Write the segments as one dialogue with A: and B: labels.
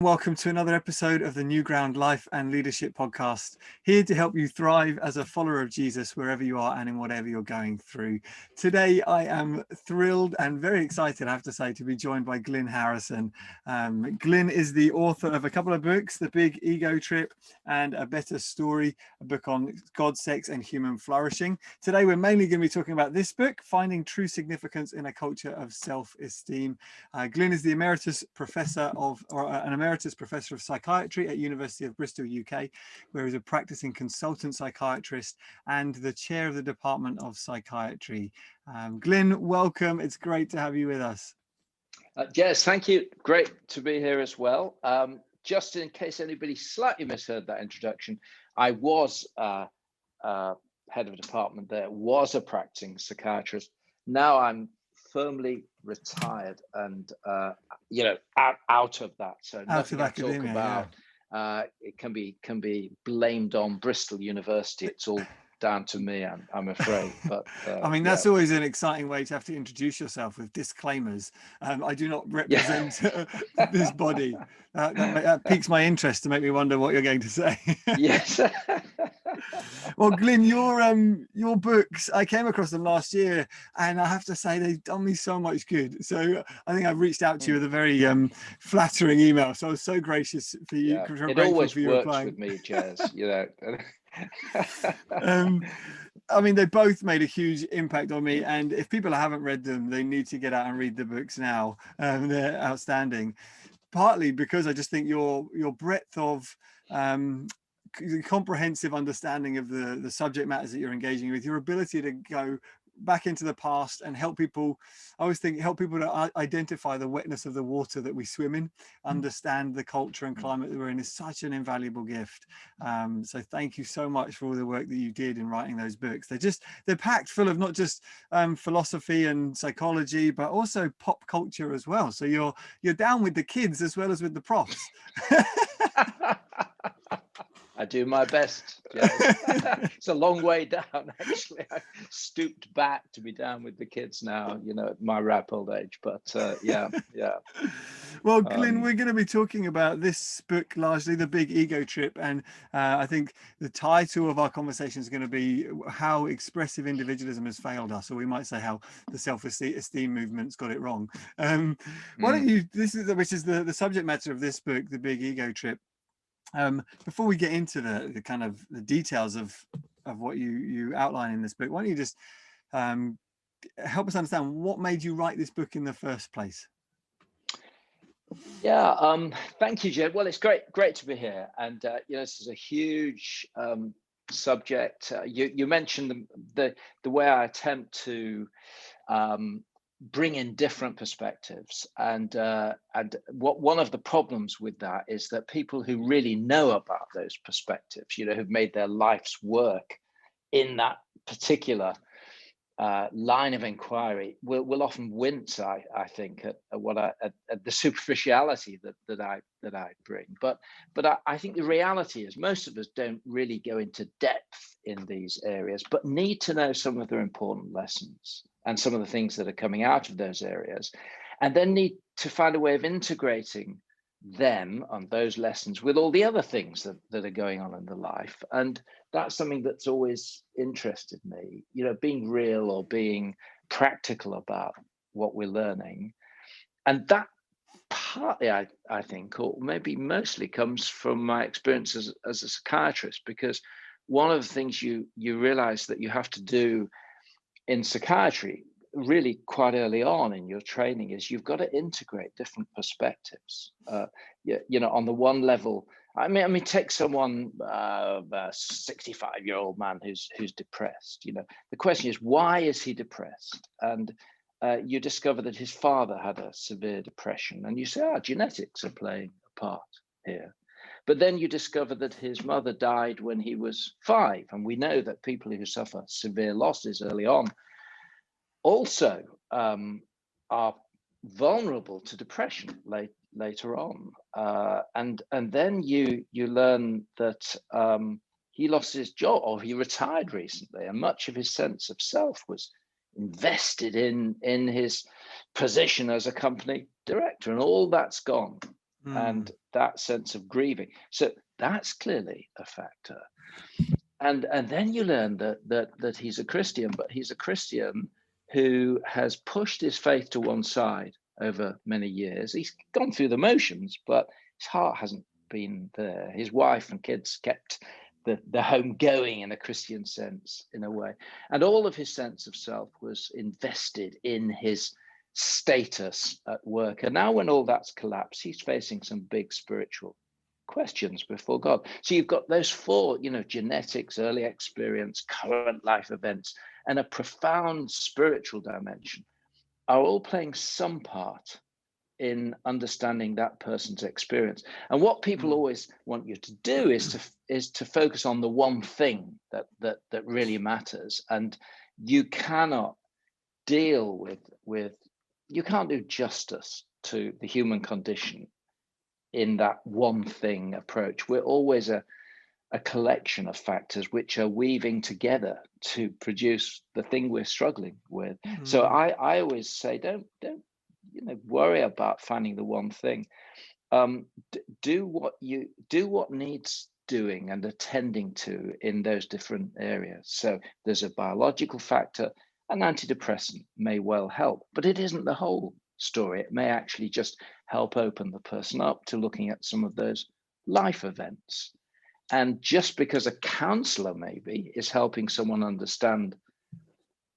A: Welcome to another episode of the New Ground Life and Leadership Podcast, here to help you thrive as a follower of Jesus wherever you are and in whatever you're going through. Today, I am thrilled and very excited, I have to say, to be joined by Glynn Harrison. Glynn is the author of a couple of books, The Big Ego Trip and A Better Story, a book on God, sex and human flourishing. Today, we're mainly going to be talking about this book, Finding True Significance in a Culture of Self-Esteem. Glynn is the Emeritus Professor of Psychiatry at University of Bristol, UK, where he's a practicing consultant psychiatrist and the chair of the Department of Psychiatry. Glynn, welcome. It's great to have you with us.
B: Yes, thank you. Great to be here as well. Just in case anybody slightly misheard that introduction, I was head of a department there, was a practicing psychiatrist. Now I'm firmly retired and out of that, so nothing I talk about it can be blamed on Bristol University. It's all down to me, I'm afraid. But
A: I mean, that's always an exciting way to have to introduce yourself with disclaimers. I do not represent this body. That piques my interest to make me wonder what you're going to say.
B: Yes.
A: Well, Glynn, your books, I came across them last year, and I have to say they've done me so much good. So I think I've reached out to you with a very flattering email. So I was so gracious for you.
B: Yeah. It always works with me, Jez.
A: I mean, they both made a huge impact on me, and if people haven't read them, they need to get out and read the books now. They're outstanding. Partly because I just think your breadth of comprehensive understanding of the subject matters that you're engaging with, your ability to go back into the past and help people, I always think, help people to identify the wetness of the water that we swim in, understand the culture and climate that we're in, is such an invaluable gift. So thank you so much for all the work that you did in writing those books. They're packed full of not just philosophy and psychology, but also pop culture as well. So you're down with the kids as well as with the profs.
B: I do my best. It's a long way down, actually. I stooped back to be down with the kids now, at my ripe old age. But yeah.
A: Well, Glynn, we're going to be talking about this book largely, The Big Ego Trip. And I think the title of our conversation is going to be How Expressive Individualism Has Failed Us, or we might say how the self-esteem movement's got it wrong. Why don't you, which is the subject matter of this book, The Big Ego Trip. Before we get into the kind of the details of what you outline in this book, why don't you just help us understand what made you write this book in the first place?
B: Yeah, thank you, Jed. Well, it's great to be here, and this is a huge subject. You mentioned the way I attempt to bring in different perspectives, and one of the problems with that is that people who really know about those perspectives, who've made their life's work in that particular line of inquiry, will often wince, I think, at the superficiality that I bring. But I think the reality is most of us don't really go into depth in these areas, but need to know some of the important lessons and some of the things that are coming out of those areas, and then need to find a way of integrating them and those lessons with all the other things that are going on in the life. And that's something that's always interested me, being real or being practical about what we're learning. And that partly, I think, or maybe mostly, comes from my experience as a psychiatrist, because one of the things you realize that you have to do in psychiatry really quite early on in your training is you've got to integrate different perspectives. On the one level, I mean, take someone, a 65-year-old man who's depressed. The question is, why is he depressed? And you discover that his father had a severe depression, and you say, genetics are playing a part here. But then you discover that his mother died when he was 5, and we know that people who suffer severe losses early on also are vulnerable to depression later on, and then you learn that he lost his job, or he retired recently, and much of his sense of self was invested in his position as a company director, and all that's gone. and that sense of grieving. So that's clearly a factor. And then you learn that he's a Christian, but he's a Christian who has pushed his faith to one side over many years. He's gone through the motions, but his heart hasn't been there. His wife and kids kept the home going in a Christian sense, in a way. And all of his sense of self was invested in his status at work. And now when all that's collapsed, he's facing some big spiritual questions before God. So you've got those four, genetics, early experience, current life events, and a profound spiritual dimension are all playing some part in understanding that person's experience. And what people always want you to do is to focus on the one thing that really matters. And you cannot deal with you can't do justice to the human condition in that one thing approach. We're always a collection of factors which are weaving together to produce the thing we're struggling with. So I always say, don't worry about finding the one thing. Do what needs doing and attending to in those different areas. So there's a biological factor. An antidepressant may well help, but it isn't the whole story. It may actually just help open the person up to looking at some of those life events. And just because a counselor maybe is helping someone understand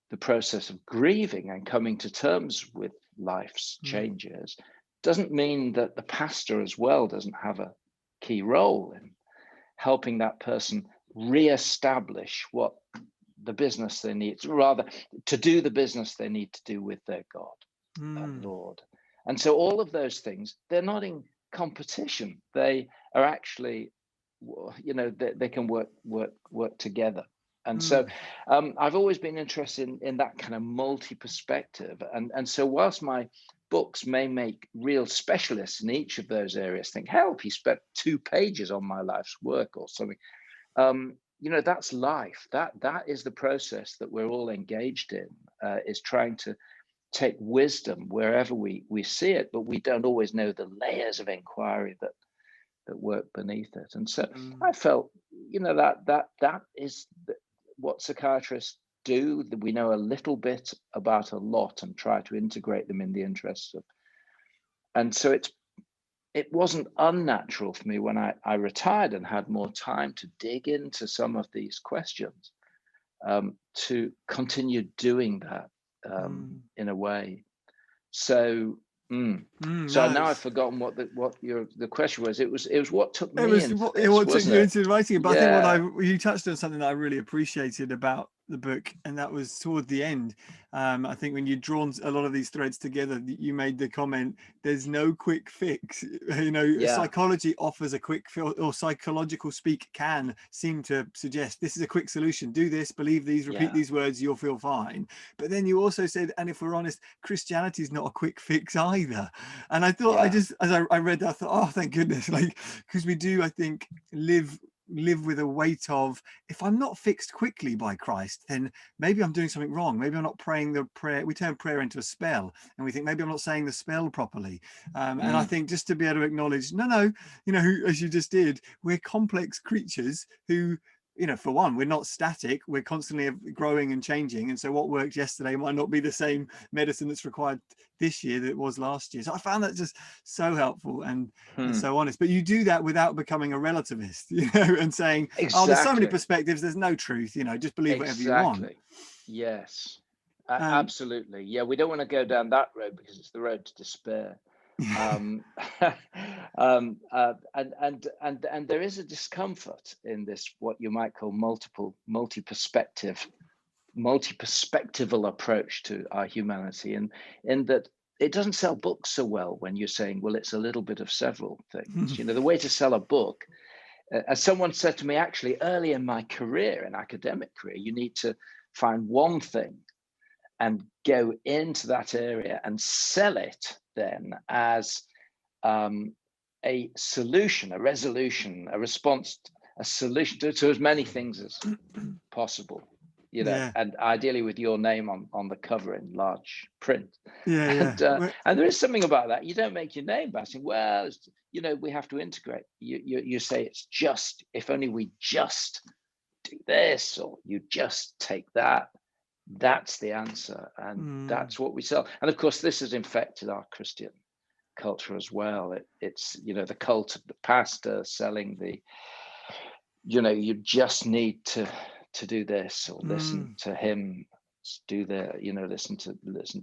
B: the process of grieving and coming to terms with life's changes, doesn't mean that the pastor as well doesn't have a key role in helping that person re-establish what the business they need, rather to do the business they need to do with their God and Lord. And so all of those things, they're not in competition. They are actually, they can work together. And so I've always been interested in that kind of multi-perspective. And so whilst my books may make real specialists in each of those areas think, help, he spent 2 pages on my life's work or something. That's life. That is the process that we're all engaged in, is trying to take wisdom wherever we see it, but we don't always know the layers of inquiry that work beneath it. And so I felt, that is what psychiatrists do. That we know a little bit about a lot and try to integrate them in the interests of. And so it wasn't unnatural for me when I retired and had more time to dig into some of these questions, to continue doing that in a way. So now I've forgotten what the question was. It was what took me into this,
A: what took you into writing it. But
B: yeah.
A: I think you touched on something that I really appreciated about the book, and that was toward the end. I think when you'd drawn a lot of these threads together, you made the comment, there's no quick fix. Psychology offers a quick fix, or psychological speak can seem to suggest this is a quick solution. Do this, believe these, repeat these words, you'll feel fine. But then you also said, and if we're honest, Christianity is not a quick fix either. And I thought, as I read that, I thought, oh, thank goodness, because we do, I think, live with a weight of, if I'm not fixed quickly by Christ, then maybe I'm doing something wrong. Maybe I'm not praying the prayer. We turn prayer into a spell, and we think maybe I'm not saying the spell properly. And I think just to be able to acknowledge, no, as you just did, we're complex creatures who, for one, we're not static. We're constantly growing and changing. And so what worked yesterday might not be the same medicine that's required this year that it was last year. So I found that just so helpful and so honest. But you do that without becoming a relativist, and saying, oh, there's so many perspectives, there's no truth, just believe whatever you want.
B: Yes, absolutely. Yeah, we don't want to go down that road because it's the road to despair. And there is a discomfort in this, what you might call multi-perspectival approach to our humanity, and in that it doesn't sell books so well when you're saying, well, it's a little bit of several things. The way to sell a book, as someone said to me actually early in my career, in academic career, you need to find one thing and go into that area and sell it then as a solution, a resolution, a response, a solution to as many things as possible.
A: Yeah.
B: and ideally with your name on the cover in large print.
A: Yeah.
B: And
A: Yeah.
B: and there is something about that. You don't make your name by saying, well, we have to integrate. You say it's just, if only we just do this, or you just take that. That's the answer, and that's what we sell. And of course, this has infected our Christian culture as well. It's the cult of the pastor selling the, you just need to do this, or listen to him do the, listen to this,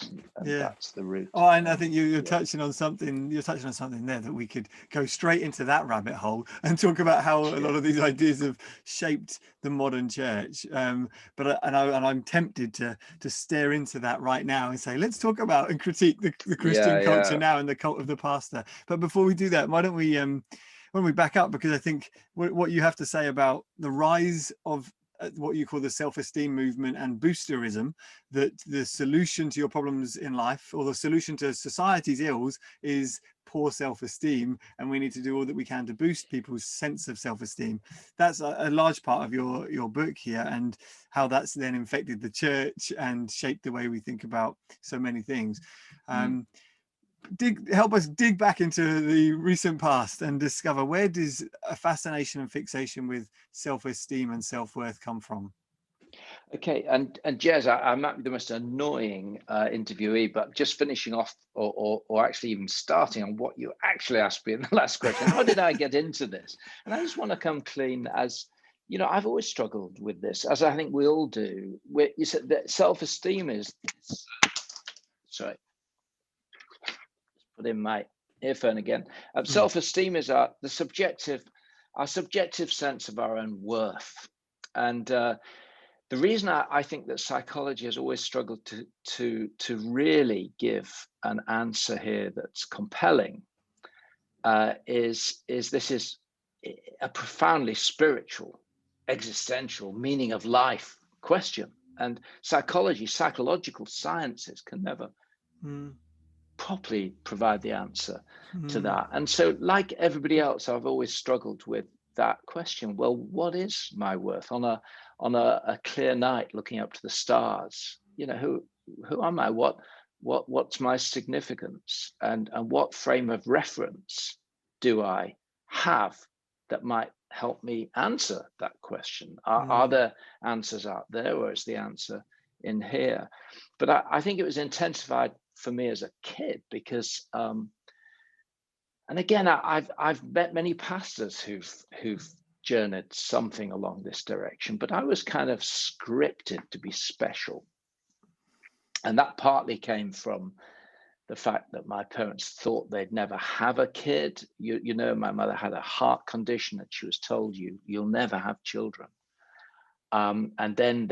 B: and
A: Yeah.
B: that's the root.
A: Oh, and I think you're touching on something. You're touching on something there that we could go straight into that rabbit hole and talk about how a lot of these ideas have shaped the modern church. But I'm tempted to stare into that right now and say, let's talk about and critique the Christian culture now and the cult of the pastor. But before we do that, why don't we back up, because I think what you have to say about the rise of what you call the self-esteem movement and boosterism, that the solution to your problems in life, or the solution to society's ills, is poor self-esteem, and we need to do all that we can to boost people's sense of self-esteem. That's a large part of your book here, and how that's then infected the church and shaped the way we think about so many things. Help us dig back into the recent past and discover, where does a fascination and fixation with self-esteem and self-worth come from?
B: Okay, and Jez, I might be the most annoying interviewee, but just finishing off, or actually even starting on what you actually asked me in the last question. How did I get into this? And I just want to come clean. As I've always struggled with this, as I think we all do. You said that self-esteem is, sorry, put in my earphone again. Self-esteem is our subjective sense of our own worth. And the reason I think that psychology has always struggled to really give an answer here that's compelling is this is a profoundly spiritual, existential, meaning of life question. And psychological sciences can never properly provide the answer to that. And so, like everybody else, I've always struggled with that question. Well, what is my worth on a clear night, looking up to the stars? Who am I? What's my significance? And what frame of reference do I have that might help me answer that question? Are there answers out there, or is the answer in here? But I think it was intensified for me as a kid, because and again, I've met many pastors who've journeyed something along this direction, but I was kind of scripted to be special. And that partly came from the fact that my parents thought they'd never have a kid. My mother had a heart condition, and she was told, you'll never have children. And then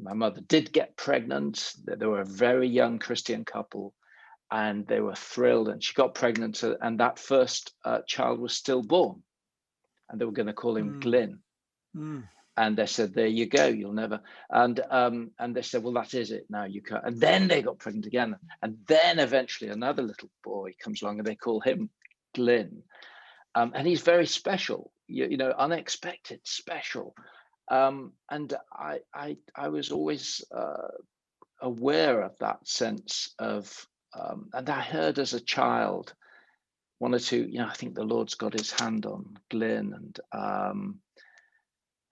B: my mother did get pregnant. They were a very young Christian couple, and they were thrilled, and she got pregnant, and that first child was stillborn, and they were going to call him Glynn. And they said, there you go, you'll never. And they said, well, that is it, now you can't. And then they got pregnant again, and then eventually another little boy comes along, and they call him Glynn. And he's very special, unexpected, special. And I was always aware of that sense of, and I heard as a child one or two, I think the Lord's got his hand on Glynn.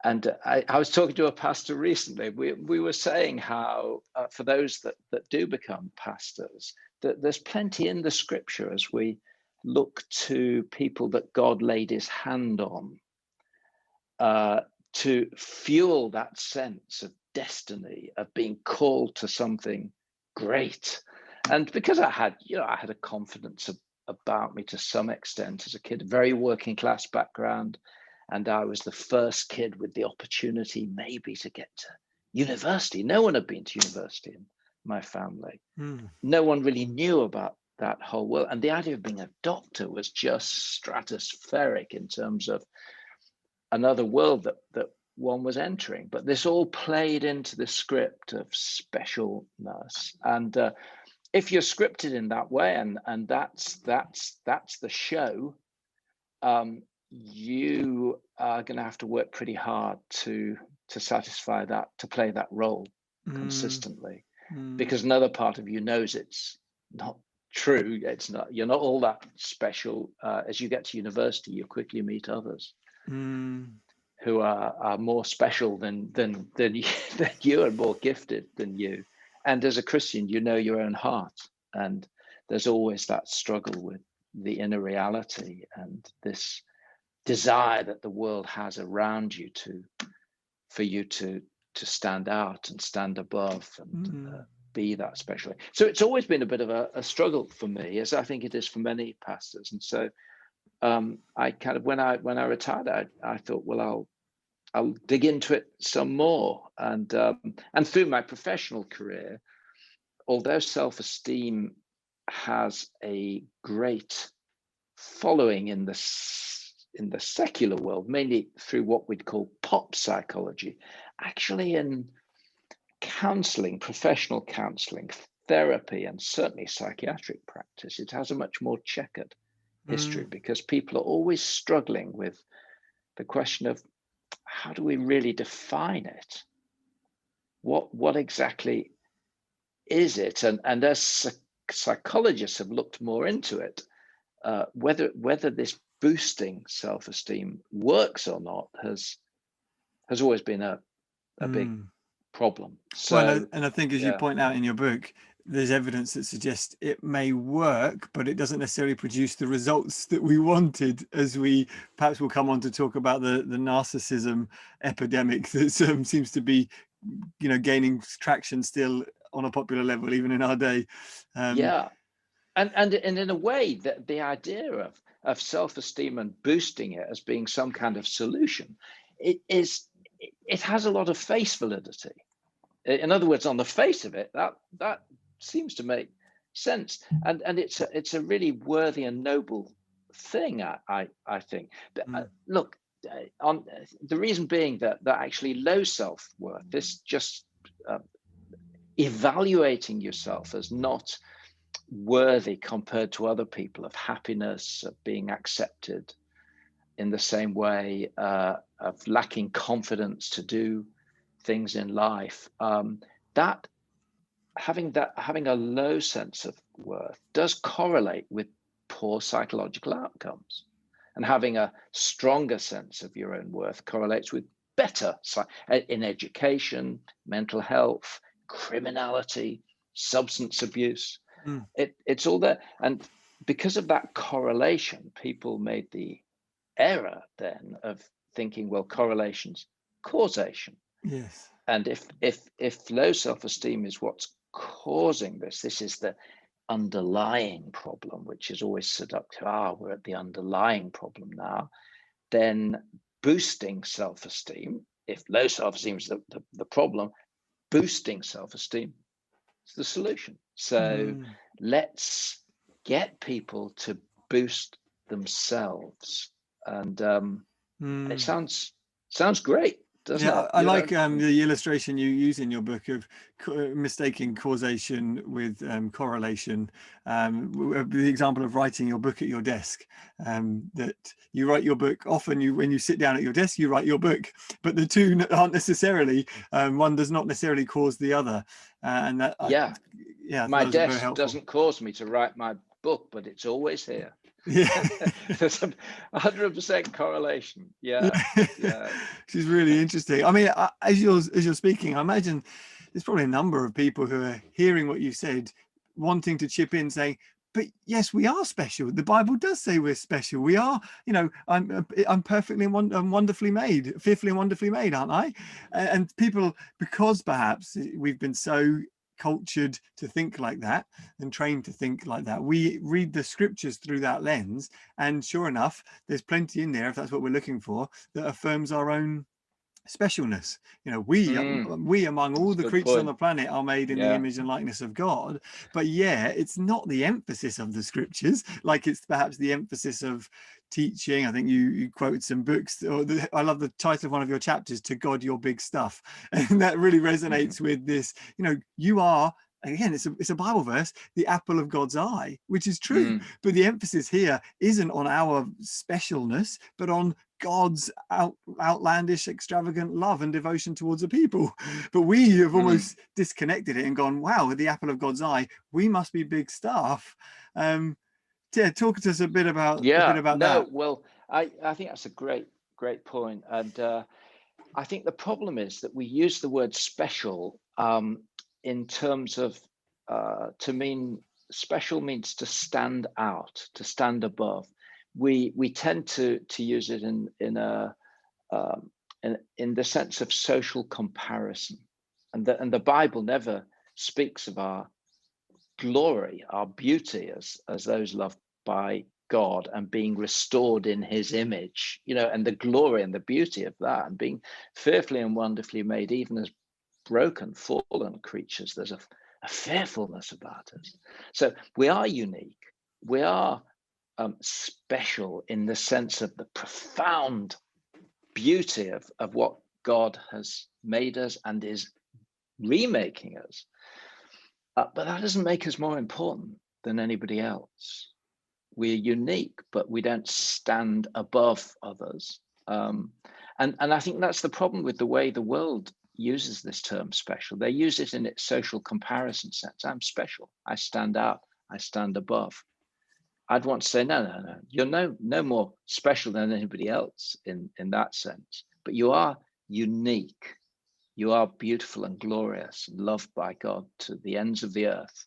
B: And I was talking to a pastor recently. We were saying how for those that do become pastors, that there's plenty in the scripture as we look to people that God laid his hand on to fuel that sense of destiny, of being called to something great. And because I had a confidence about me to some extent as a kid, a very working class background, and I was the first kid with the opportunity maybe to get to university. No one had been to university in my family. No one really knew about that whole world. And the idea of being a doctor was just stratospheric in terms of another world that one was entering. But this all played into the script of specialness. And if you're scripted in that way, and that's the show, you are going to have to work pretty hard to to satisfy that, to play that role
A: Mm,
B: consistently,
A: mm,
B: because another part of you knows it's not true. It's not, you're not all that special. As you get to university, you quickly meet others
A: mm,
B: who are more special than you, than you, and more gifted than you. And as a Christian, you know your own heart, and there's always that struggle with the inner reality and this desire that the world has around you for you to stand out and stand above and
A: mm,
B: be that special. So it's always been a bit of a struggle for me, as I think it is for many pastors. And so I kind of, when I retired, I thought, well, I'll dig into it some more. And through my professional career, although self-esteem has a great following in the secular world, mainly through what we'd call pop psychology, actually in counseling, professional counseling, therapy, and certainly psychiatric practice, it has a much more checkered history,
A: mm,
B: because people are always struggling with the question of, how do we really define it? What exactly is it? And as psychologists have looked more into it, whether this boosting self-esteem works or not has always been a big
A: mm.
B: problem.
A: Well,
B: So
A: and I think, as you
B: yeah,
A: point out in your book, there's evidence that suggests it may work, but it doesn't necessarily produce the results that we wanted, as we perhaps will come on to talk about the narcissism epidemic that seems to be, gaining traction still on a popular level, even in our day.
B: yeah, and in a way, that the idea of self-esteem and boosting it as being some kind of solution, it has a lot of face validity. In other words, on the face of it, that seems to make sense, and it's a really worthy and noble thing, I think. But
A: Mm,
B: look, on the reason being that actually low self-worth, this just evaluating yourself as not worthy compared to other people of happiness, of being accepted in the same way, of lacking confidence to do things in life, that having a low sense of worth does correlate with poor psychological outcomes, and having a stronger sense of your own worth correlates with better in education, mental health, criminality, substance abuse.
A: mm,
B: It's all there. And because of that correlation, people made the error then of thinking, well, correlation's causation.
A: yes.
B: And if low self-esteem is what's causing this is the underlying problem, which is always seductive. We're at the underlying problem now. Then boosting self-esteem, if low self-esteem is the problem, boosting self-esteem is the solution. So
A: Mm,
B: let's get people to boost themselves. And it
A: mm.
B: sounds great, doesn't
A: Yeah,
B: it?
A: I like the illustration you use in your book of mistaking causation with correlation. The example of writing your book at your desk, that you write your book often. When you sit down at your desk, you write your book, but the two aren't necessarily. One does not necessarily cause the other, and that
B: Yeah.
A: yeah, I thought
B: My
A: that was very
B: desk
A: helpful.
B: doesn't cause me to write my book, but it's always here.
A: Yeah.
B: There's 100% correlation. Yeah, yeah,
A: She's really interesting. I mean, as you're speaking, I imagine there's probably a number of people who are hearing what you said, wanting to chip in, saying, "But yes, we are special. The Bible does say we're special. We are. I'm perfectly and wonderfully made, fearfully and wonderfully made, aren't I?" And people, because perhaps we've been so cultured to think like that and trained to think like that, we read the scriptures through that lens, and sure enough, there's plenty in there, if that's what we're looking for, that affirms our own specialness. We among all
B: that's a
A: the
B: good
A: creatures on
B: point.
A: the planet are made in the
B: Yeah,
A: image and likeness of God. But yeah, it's not the emphasis of the scriptures, like it's perhaps the emphasis of teaching. I think you quoted some books, I love the title of one of your chapters, "To God Your Big Stuff," and that really resonates with this. You are, again, it's a Bible verse, the apple of God's eye, which is true.
B: mm,
A: But the emphasis here isn't on our specialness, but on God's outlandish, extravagant love and devotion towards the people. But we have almost disconnected it and gone, wow, with the apple of God's eye, we must be big stuff. Yeah, talk to us a bit about that.
B: Well, I think that's a great point. And I think the problem is that we use the word special in terms of to mean special means to stand out, to stand above. We tend to use it in the sense of social comparison, and the Bible never speaks of our glory, our beauty as those loved by God and being restored in his image, and the glory and the beauty of that, and being fearfully and wonderfully made, even as broken, fallen creatures. There's a fearfulness about us. So we are unique. We are special in the sense of the profound beauty of what God has made us and is remaking us. But that doesn't make us more important than anybody else. We're unique, but we don't stand above others. And I think that's the problem with the way the world uses this term special. They use it in its social comparison sense. I'm special. I stand out. I stand above. I'd want to say, no. You're no more special than anybody else in that sense. But you are unique. You are beautiful and glorious and loved by God to the ends of the earth.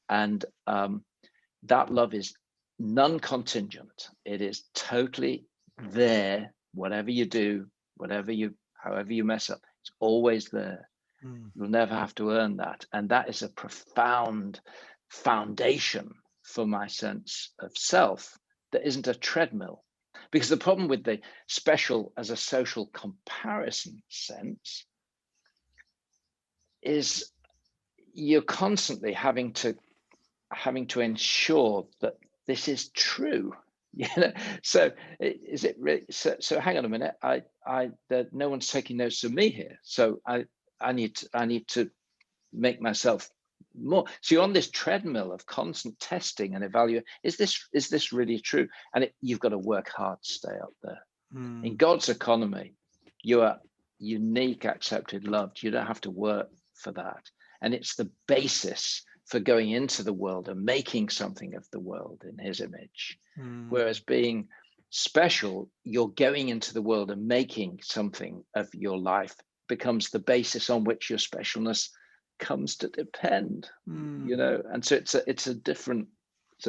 B: And that love is non-contingent. It is totally there. Whatever you do, however you mess up, it's always there. You'll never have to earn that. And that is a profound foundation for my sense of self that isn't a treadmill. Because the problem with the special as a social comparison sense is you're constantly having to ensure that this is true. So is it really, so hang on a minute, no one's taking notes of me here, so I need to make myself more. So you're on this treadmill of constant testing and evaluate. Is this really true? And you've got to work hard to stay up there. In God's economy, you are unique, accepted, loved. You don't have to work for that. And it's the basis for going into the world and making something of the world in his image. Whereas being special, you're going into the world and making something of your life becomes the basis on which your specialness comes to depend. And so it's a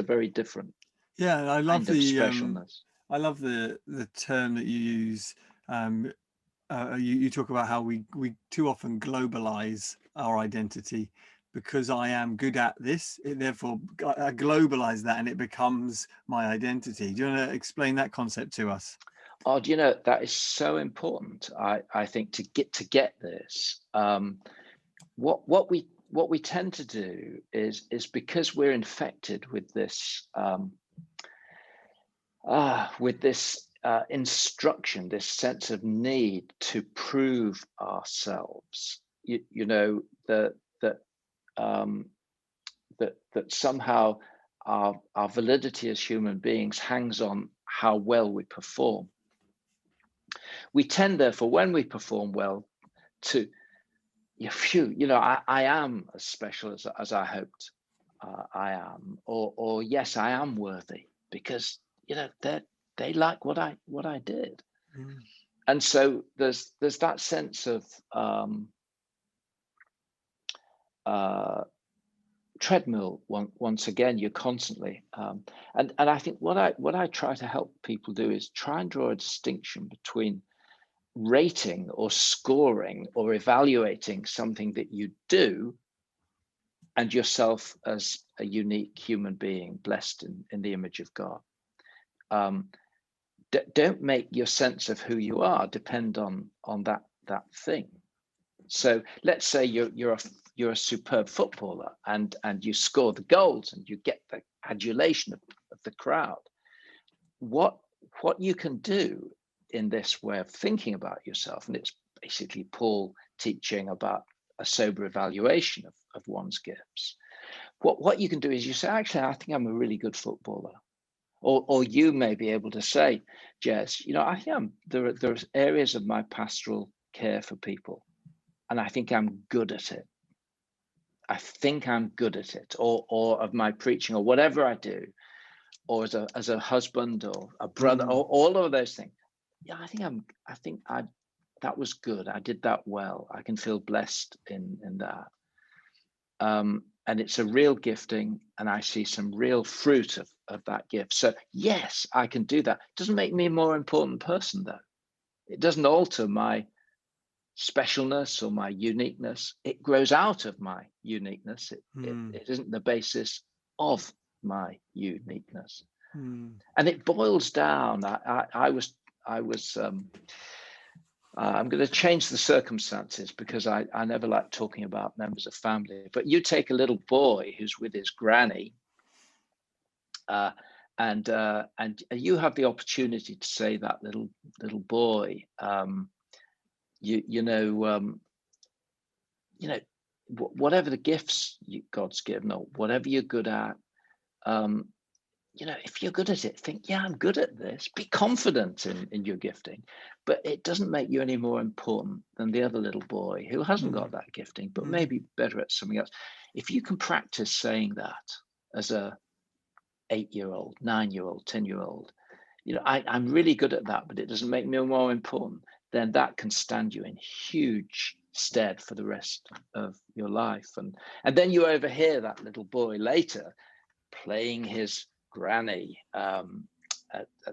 B: very different
A: I love
B: kind of specialness.
A: I love the term that you use. You talk about how we too often globalize our identity. Because I am good at this, therefore I globalize that and it becomes my identity. Do you want to explain that concept to us?
B: Oh, do you know, that is so important. I think to get this, what we tend to do is because we're infected with this instruction, this sense of need to prove ourselves. That somehow our validity as human beings hangs on how well we perform. We tend, therefore, when we perform well, to, I am as special as I hoped I am, or yes, I am worthy because they like what I did, and so there's that sense of treadmill. Once again, you're constantly and I think what I try to help people do is try and draw a distinction between rating or scoring or evaluating something that you do and yourself as a unique human being blessed in the image of God. Don't make your sense of who you are depend on that thing. So let's say you're a superb footballer and you score the goals and you get the adulation of the crowd. What you can do in this way of thinking about yourself, and it's basically Paul teaching about a sober evaluation of one's gifts. What you can do is you say, actually, I think I'm a really good footballer. or you may be able to say, Jez, I think there are areas of my pastoral care for people, and I think I'm good at it. I think I'm good at it, or of my preaching, or whatever I do, or as a husband or a brother, or all of those things. Yeah, I think that was good. I did that well. I can feel blessed in that. And it's a real gifting, and I see some real fruit of that gift. So yes, I can do that. It doesn't make me a more important person, though. It doesn't alter my specialness or my uniqueness. It grows out of my uniqueness. It isn't the basis of my uniqueness. And it boils down. I'm going to change the circumstances, because I never like talking about members of family. But you take a little boy who's with his granny, and you have the opportunity to say that little boy, whatever the gifts God's given, or whatever you're good at, if you're good at it, think, yeah, I'm good at this. Be confident in your gifting, but it doesn't make you any more important than the other little boy who hasn't got that gifting, but maybe better at something else. If you can practice saying that as a 8-year-old, 9-year-old, 10-year-old, I'm really good at that, but it doesn't make me more important, then that can stand you in huge stead for the rest of your life. And then you overhear that little boy later playing his granny at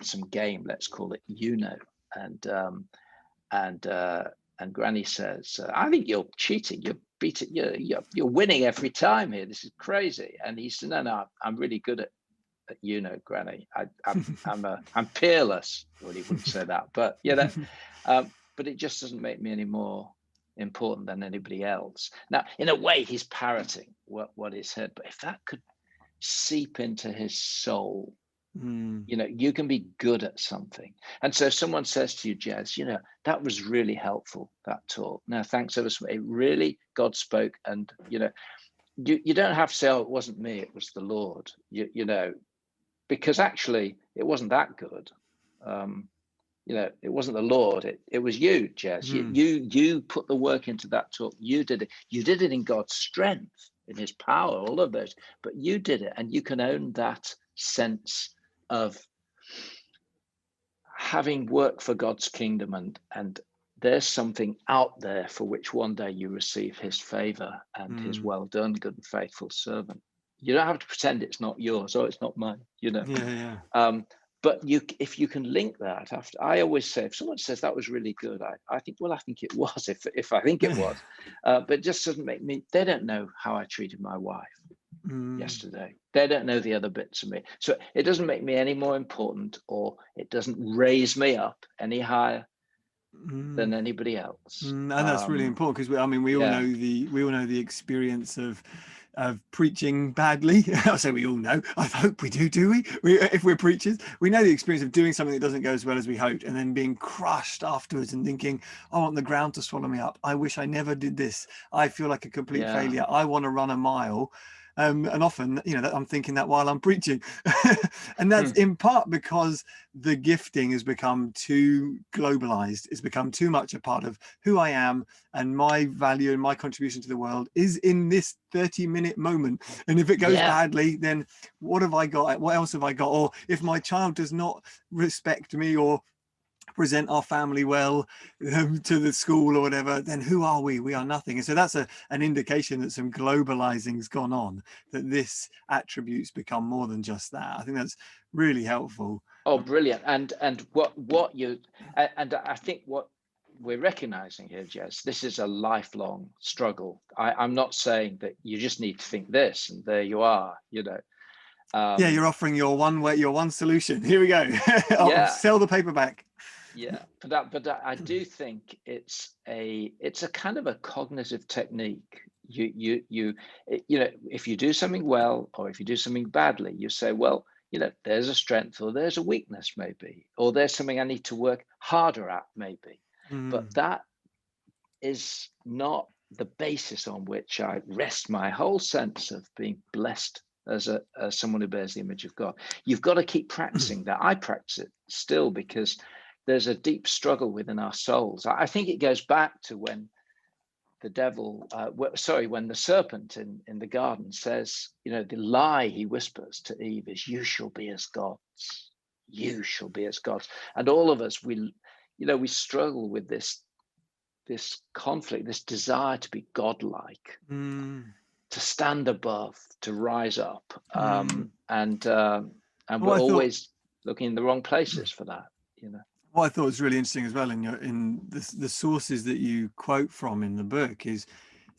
B: some game, let's call it and granny says, I think you're cheating, you're beating, you're winning every time here, this is crazy. And he said, no, I'm really good at granny. I'm peerless. Well, he wouldn't say that, but but it just doesn't make me any more important than anybody else. Now, in a way, he's parroting what he said, but if that could seep into his soul, you can be good at something. And so if someone says to you, Jez, that was really helpful, that talk. Now, thanks ever so much. It really, God spoke. And, you don't have to say, oh, it wasn't me, it was the Lord, because actually it wasn't that good. It wasn't the Lord, it was you, Jez. You put the work into that talk. You did it. You did it in God's strength, in his power, all of those, but you did it. And you can own that sense of having worked for God's kingdom, and there's something out there for which one day you receive his favor and his well done, good and faithful servant. You don't have to pretend it's not yours or it's not mine, but if you can link that, after, I always say, if someone says that was really good, I think, well, I think it was, if I think it was, but it just doesn't make me, they don't know how I treated my wife yesterday. They don't know the other bits of me. So it doesn't make me any more important, or it doesn't raise me up any higher than anybody else.
A: And that's really important, because we all know the experience of preaching badly. I say we all know. I hope we do we? If we're preachers, we know the experience of doing something that doesn't go as well as we hoped, and then being crushed afterwards and thinking, I want the ground to swallow me up. I wish I never did this. I feel like a complete failure. I want to run a mile. And often, I'm thinking that while I'm preaching. And that's in part because the gifting has become too globalized. It's become too much a part of who I am, and my value and my contribution to the world is in this 30-minute moment. And if it goes badly, then what have I got? What else have I got? Or if my child does not respect me or present our family well to the school or whatever, then who are we? We are nothing. And so that's an indication that some globalizing's gone on, that this attributes become more than just that. I think that's really helpful.
B: Oh, brilliant. And I think what we're recognizing here, Jez, this is a lifelong struggle. I'm not saying that you just need to think this and there you are, you're
A: offering your one solution. Here we go. Sell the paperback.
B: But I do think it's a kind of a cognitive technique. If you do something well, or if you do something badly, you say, well, there's a strength, or there's a weakness, maybe, or there's something I need to work harder at, maybe. But that is not the basis on which I rest my whole sense of being blessed as someone who bears the image of God. You've got to keep practicing that. I practice it still because there's a deep struggle within our souls. I think it goes back to when the devil, when the serpent in the garden says, the lie he whispers to Eve is, you shall be as gods. You shall be as gods. And all of us, we struggle with this conflict, this desire to be godlike, to stand above, to rise up, and we're always looking in the wrong places for that.
A: What I thought was really interesting as well in the sources that you quote from in the book is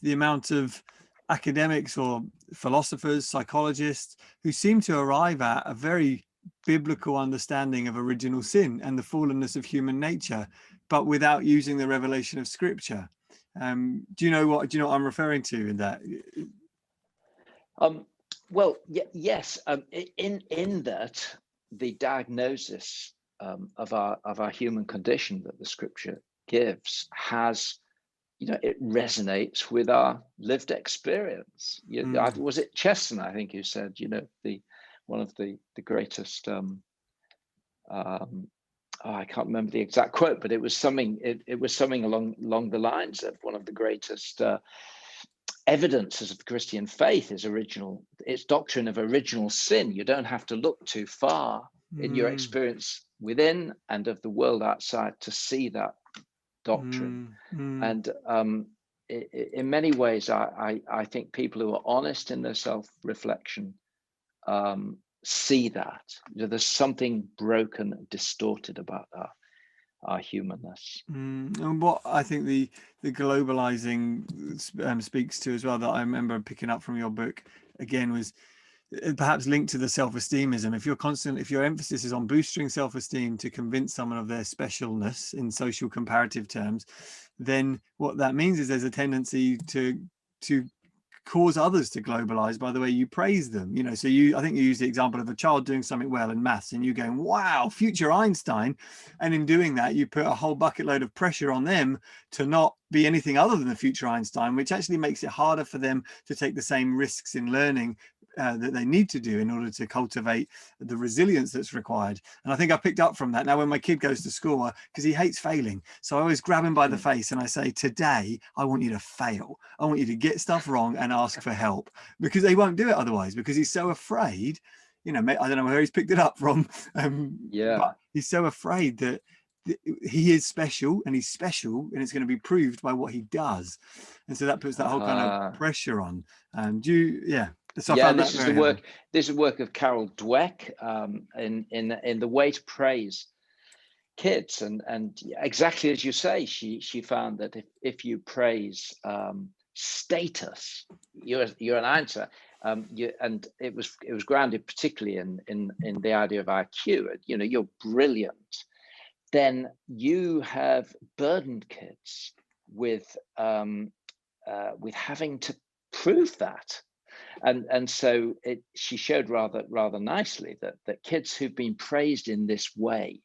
A: the amount of academics or philosophers, psychologists who seem to arrive at a very biblical understanding of original sin and the fallenness of human nature, but without using the revelation of Scripture. Do you know what I'm referring to in that?
B: Well, yes. In that, the diagnosis of our human condition that the Scripture gives has, it resonates with our lived experience. Was it Chesterton, I think, who said, one of the greatest. I can't remember the exact quote, but it was something. It was something along the lines of one of the greatest evidences of the Christian faith is its doctrine of original sin. You don't have to look too far in your experience within and of the world outside to see that doctrine. And in many ways, I think people who are honest in their self-reflection see that. There's something broken, distorted about our humanness.
A: And what I think the globalizing speaks to as well, that I remember picking up from your book again, was perhaps linked to the self-esteemism. If your emphasis is on boosting self-esteem to convince someone of their specialness in social comparative terms, then what that means is there's a tendency to cause others to globalize by the way you praise them. So I think you used the example of a child doing something well in maths and you going, wow, future Einstein, and in doing that you put a whole bucket load of pressure on them to not be anything other than the future Einstein, which actually makes it harder for them to take the same risks in learning that they need to do in order to cultivate the resilience that's required. And I think I picked up from that. Now when my kid goes to school, because he hates failing, so I always grab him by the face and I say, today I want you to fail. I want you to get stuff wrong and ask for help, because they won't do it otherwise, because he's so afraid. I don't know where he's picked it up from, but he's so afraid that he is special, and he's special, and it's going to be proved by what he does. And so that puts that whole kind of pressure on. So
B: this is the work. This is work of Carol Dweck in the way to praise kids, and exactly as you say, she found that if you praise status, you're an answer. And it was grounded particularly in the idea of IQ. You're brilliant. Then you have burdened kids with having to prove that. And so she showed rather nicely that kids who've been praised in this way,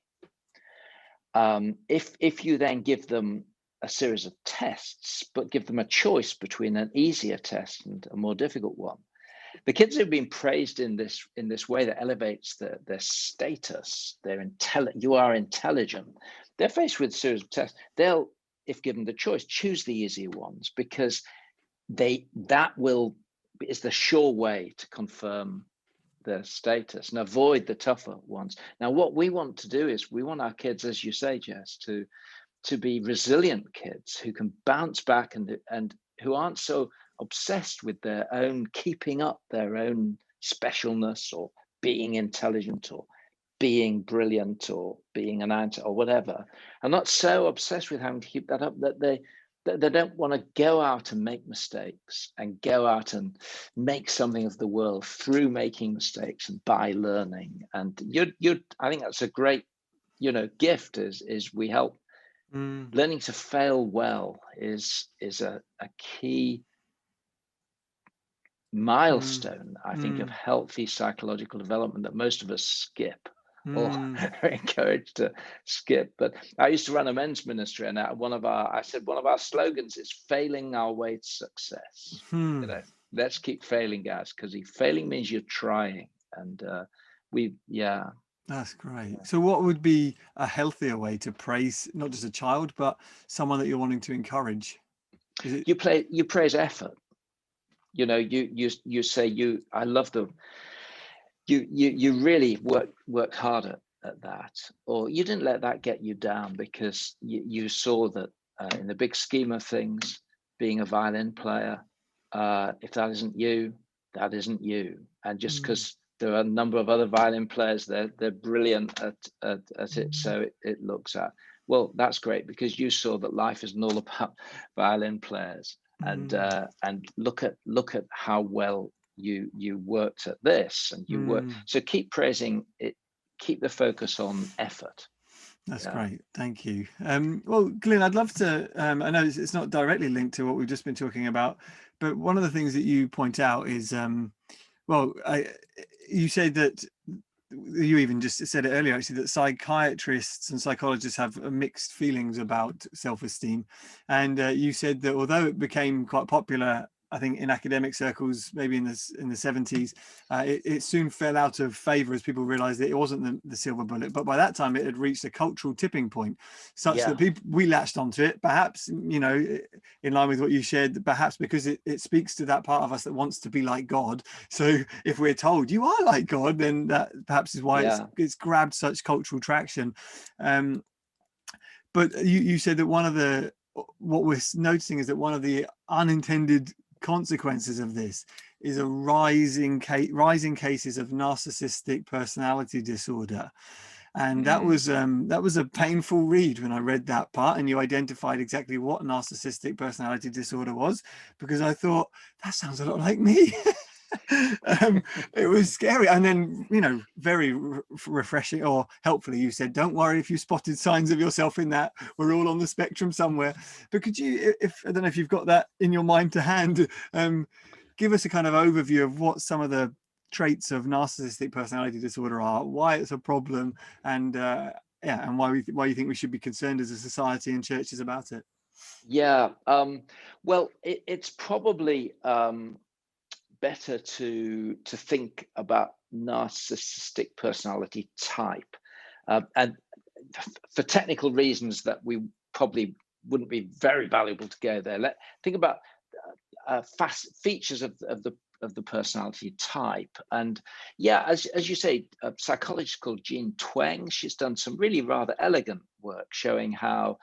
B: if you then give them a series of tests, but give them a choice between an easier test and a more difficult one, the kids who've been praised in this way that elevates their status, you are intelligent, they're faced with a series of tests. They'll, if given the choice, choose the easier ones, because that is the sure way to confirm their status and avoid the tougher ones. Now, what we want to do is we want our kids, as you say, Jess, to be resilient kids who can bounce back and who aren't so obsessed with their own keeping up their own specialness or being intelligent or being brilliant or being an answer or whatever, and not so obsessed with having to keep that up that they don't want to go out and make mistakes and go out and make something of the world through making mistakes and by learning. And I think that's a great, gift is we help. Learning to fail well is a key milestone, I think, of healthy psychological development that most of us skip or are encouraged to skip. But I used to run a men's ministry, and one of our slogans is failing our way to success. let's keep failing, guys, because failing means you're trying. And yeah.
A: That's great. So what would be a healthier way to praise not just a child, but someone that you're wanting to encourage? Is it
B: You praise effort. You know, you say I love the you really worked hard at that, or you didn't let that get you down, because you saw that in the big scheme of things, being a violin player, if that isn't you, that isn't you. And just because there are a number of other violin players, they're brilliant at it, so it looks at, well, that's great, because you saw that life isn't all about violin players. And look at how well you worked at this, and you work. So keep praising it, keep the focus on effort.
A: That's great. Thank you. Well, Glynn, I'd love to, I know it's not directly linked to what we've just been talking about, but one of the things that you point out is, you said that, you even just said it earlier, actually, that psychiatrists and psychologists have mixed feelings about self-esteem. And you said that although it became quite popular, I think, in academic circles, maybe in the 70s, it soon fell out of favor as people realized that it wasn't the silver bullet. But by that time, it had reached a cultural tipping point, such that we latched onto it, perhaps, you know, in line with what you shared, perhaps because it speaks to that part of us that wants to be like God. So if we're told you are like God, then that perhaps is why it's grabbed such cultural traction. But you said that what we're noticing is that one of the unintended consequences of this is a rising cases of narcissistic personality disorder. And that was a painful read when I read that part, and you identified exactly what narcissistic personality disorder was, because I thought, that sounds a lot like me. It was scary. And then, you know, very refreshing, or helpfully, you said, don't worry if you spotted signs of yourself in that, we're all on the spectrum somewhere. But could you, I don't know if you've got that in your mind to hand, give us a kind of overview of what some of the traits of narcissistic personality disorder are, why it's a problem, and and why you think we should be concerned as a society and churches about it.
B: Well, it's probably better to think about narcissistic personality type, and for technical reasons that we probably wouldn't be very valuable to go there. Think about features of the personality type. And as you say, a psychologist called Jean Twenge, she's done some really rather elegant work showing how,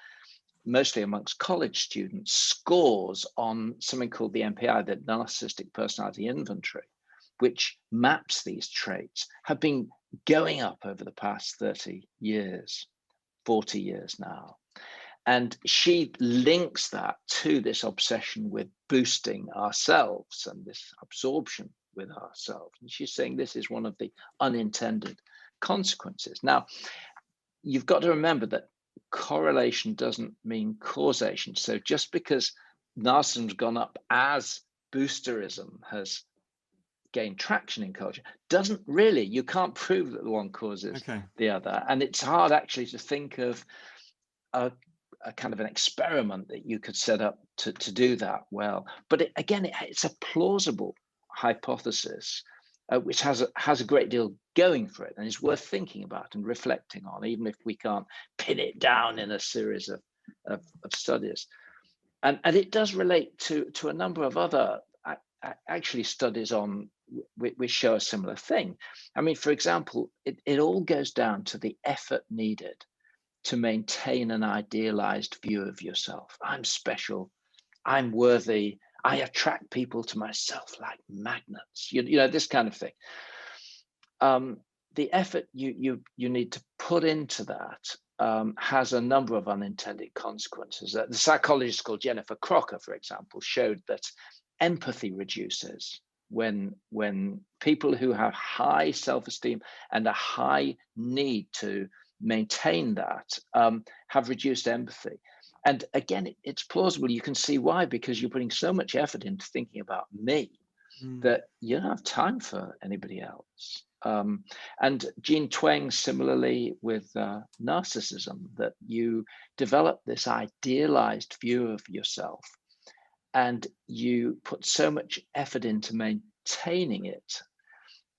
B: mostly amongst college students, scores on something called the NPI, the Narcissistic Personality Inventory, which maps these traits, have been going up over the past 30 years, 40 years now. And she links that to this obsession with boosting ourselves and this absorption with ourselves. And she's saying this is one of the unintended consequences. Now, you've got to remember that correlation doesn't mean causation. So just because narcissism's gone up as boosterism has gained traction in culture, doesn't really, you can't prove that the one causes the other. And it's hard actually to think of a kind of an experiment that you could set up to do that well. But it's a plausible hypothesis, which has a great deal going for it, and is worth thinking about and reflecting on, even if we can't pin it down in a series of studies. And it does relate to a number of other actually studies on which show a similar thing. I mean, for example, it all goes down to the effort needed to maintain an idealized view of yourself. I'm special, I'm worthy, I attract people to myself like magnets, you know, this kind of thing. The effort you need to put into that has a number of unintended consequences. The psychologist called Jennifer Crocker, for example, showed that empathy reduces when people who have high self-esteem and a high need to maintain that have reduced empathy. And again, it's plausible. You can see why, because you're putting so much effort into thinking about me that you don't have time for anybody else. And Jean Twenge, similarly with narcissism, that you develop this idealized view of yourself, and you put so much effort into maintaining it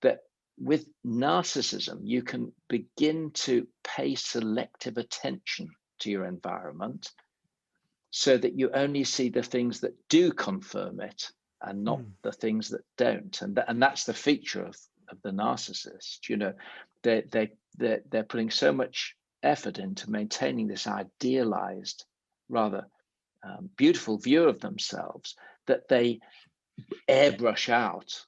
B: that with narcissism, you can begin to pay selective attention to your environment so that you only see the things that do confirm it and not the things that don't. And that's the feature of the narcissist. You know, they're putting so much effort into maintaining this idealized, rather beautiful view of themselves that they airbrush out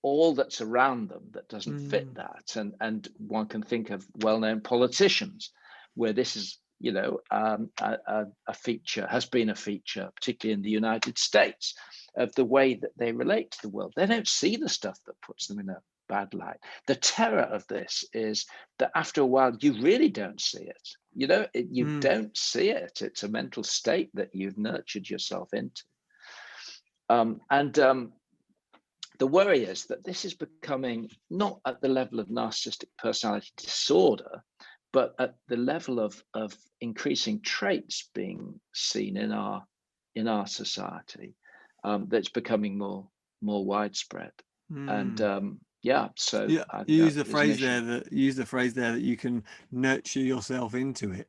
B: all that's around them that doesn't fit that. And one can think of well-known politicians where this is, you know, a feature, has been a feature, particularly in the United States, of the way that they relate to the world. They don't see the stuff that puts them in a bad light. The terror of this is that after a while, you really don't see it. You know, you don't see it. It's a mental state that you've nurtured yourself into. The worry is that this is becoming not at the level of narcissistic personality disorder, but at the level of increasing traits being seen in our society, that's becoming more widespread. And yeah, so
A: Yeah,
B: I
A: you
B: think
A: use
B: that
A: the
B: is an
A: phrase
B: issue.
A: there that you can nurture yourself into it.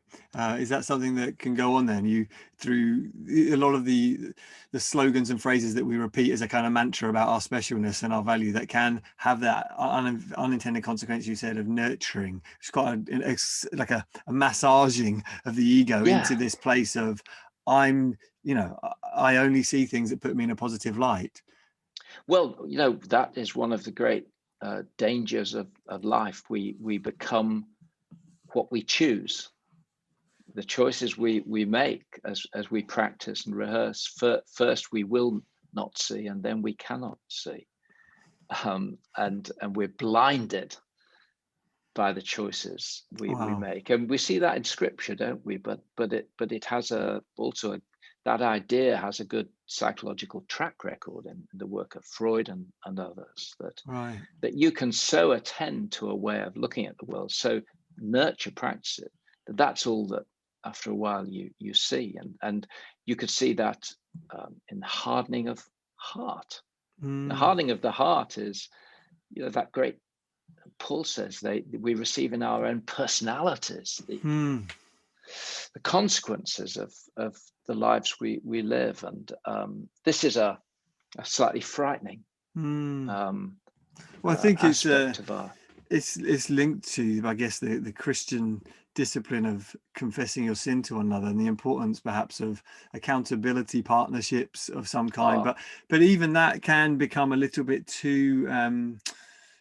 A: Is that something that can go on then? You through a lot of the slogans and phrases that we repeat as a kind of mantra about our specialness and our value that can have that unintended consequence you said of nurturing. It's quite like a massaging of the ego into
B: Yeah.
A: this place of I'm, you know, I only see things that put me in a positive light.
B: Well, you know, that is one of the great dangers of life. We become what we choose. The choices we make as we practice and rehearse. First, we will not see, and then we cannot see, and we're blinded by the choices we make, and we see that in Scripture, don't we? But it has that idea has a good psychological track record in the work of Freud and others, that you can so attend to a way of looking at the world, so practice it, that's all that after a while you see, and you could see that in the hardening of heart. The hardening of the heart is, you know, that great Paul says we receive in our own personalities the consequences of the lives we live, and this is a slightly frightening
A: Well, I think
B: aspect of our.
A: it's linked to, I guess, the Christian discipline of confessing your sin to one another and the importance perhaps of accountability partnerships of some kind. But even that can become a little bit too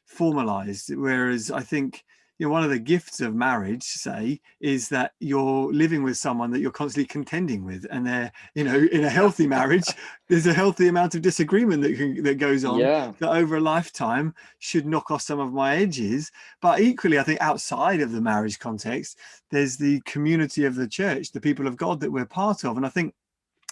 A: formalized. Whereas I think, you know, one of the gifts of marriage, say, is that you're living with someone that you're constantly contending with, and they're, you know, in a healthy marriage, there's a healthy amount of disagreement that goes on that over a lifetime should knock off some of my edges. But equally, I think outside of the marriage context, there's the community of the church, the people of God that we're part of, and I think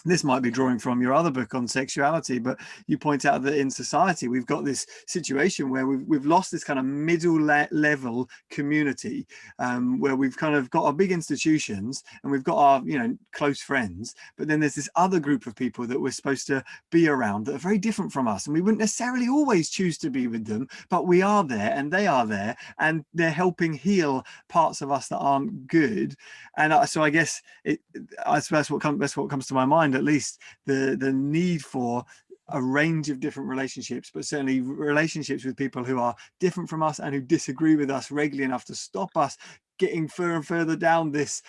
A: this might be drawing from your other book on sexuality, but you point out that in society we've got this situation where we've lost this kind of middle level community, where we've kind of got our big institutions and we've got our, you know, close friends, but then there's this other group of people that we're supposed to be around that are very different from us, and we wouldn't necessarily always choose to be with them, but we are there and they are there and they're helping heal parts of us that aren't good. And so I guess that's what comes to my mind, at least, the need for a range of different relationships, but certainly relationships with people who are different from us and who disagree with us regularly enough to stop us getting further and further down this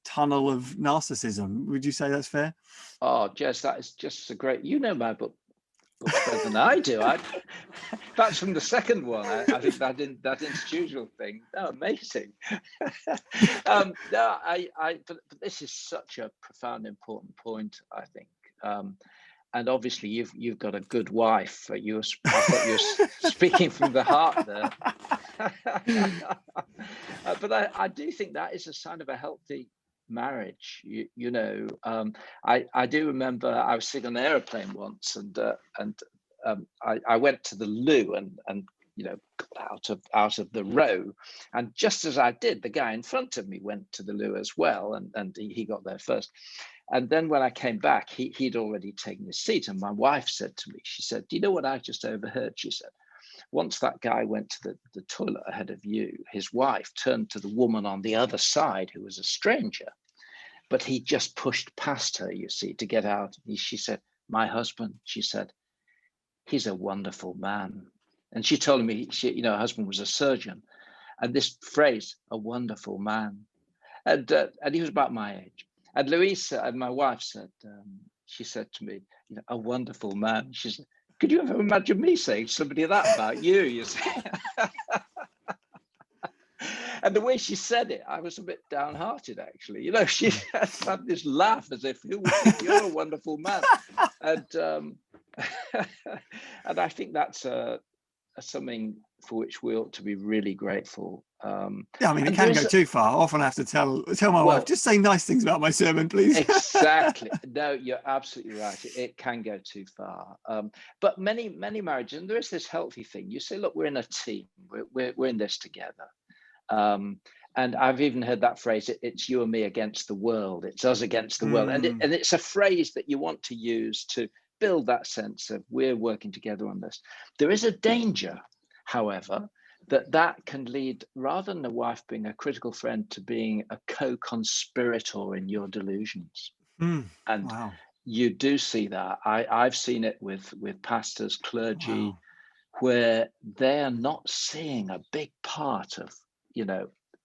A: tunnel of narcissism. Would you say that's fair?
B: Oh, Jess, that is just a great. You know my book better than I do. That's from the second one. I think that institutional thing. Oh, amazing. No, but this is such a profound, important point, I think. And obviously, you've got a good wife. I thought you were speaking from the heart there. But I do think that is a sign of a healthy marriage. You know, I do remember I was sitting on an airplane once, and I went to the loo and got out of the row. And just as I did, the guy in front of me went to the loo as well, and he got there first. And then when I came back, he'd already taken his seat. And my wife said to me, she said, "Do you know what I just overheard?" She said, "Once that guy went to the toilet ahead of you, his wife turned to the woman on the other side, who was a stranger, but he just pushed past her, you see, to get out." She said, "My husband," she said, "he's a wonderful man." And she told me, her husband was a surgeon. And this phrase, "a wonderful man," and he was about my age. And Louisa, and my wife said, she said to me, "A wonderful man." She said, "Could you ever imagine me saying somebody that about you?" You see. And the way she said it, I was a bit downhearted, actually. She had this laugh as if, "Who would think you're a wonderful man?" And and I think that's something for which we ought to be really grateful.
A: Yeah, I mean, it can go too far. I often have to tell my wife, "Just say nice things about my sermon, please."
B: Exactly. No, you're absolutely right. It can go too far. But many marriages, and there is this healthy thing. You say, "Look, we're in a team. We're in this together." And I've even heard that phrase, "It's you and me against the world. It's us against the world." And it's a phrase that you want to use to build that sense of we're working together on this. There is a danger, however, that can lead, rather than a wife being a critical friend, to being a co-conspirator in your delusions. And
A: wow.
B: You do see that. I've seen it with pastors, clergy,
A: Wow.
B: where they're not seeing a big part of,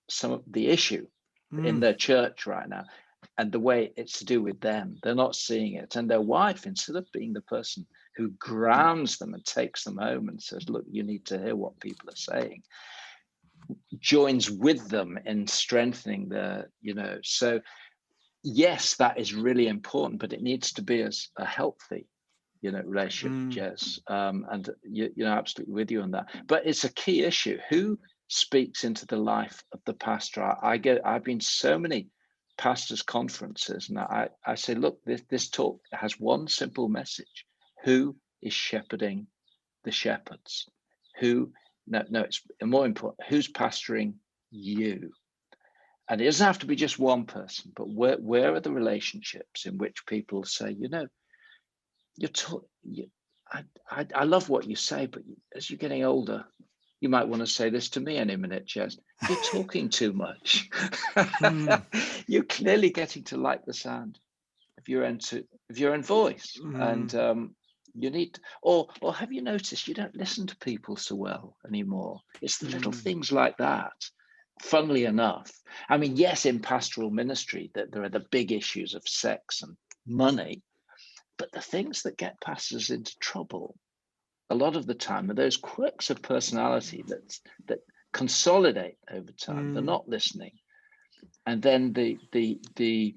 B: some of the issue in their church right now, and the way it's to do with them. They're not seeing it. And their wife, instead of being the person who grounds them and takes them home and says, "Look, you need to hear what people are saying," joins with them in strengthening so yes, that is really important, but it needs to be as a healthy relationship, Jez. And absolutely with you on that. But it's a key issue. Who speaks into the life of the pastor? I've been so many pastors' conferences, and I say, look, this talk has one simple message: who is shepherding the shepherds? It's more important, who's pastoring you? And it doesn't have to be just one person, but where are the relationships in which people say, I love what you say, but as you're getting older, you might want to say this to me any minute, Jez. You're talking too much. You're clearly getting to like the sound of your own voice. And you need, or have you noticed you don't listen to people so well anymore? It's the little things like that. Funnily enough, I mean, yes, in pastoral ministry, that there are the big issues of sex and money, but the things that get pastors into trouble a lot of the time are those quirks of personality that consolidate over time. They're not listening, and then the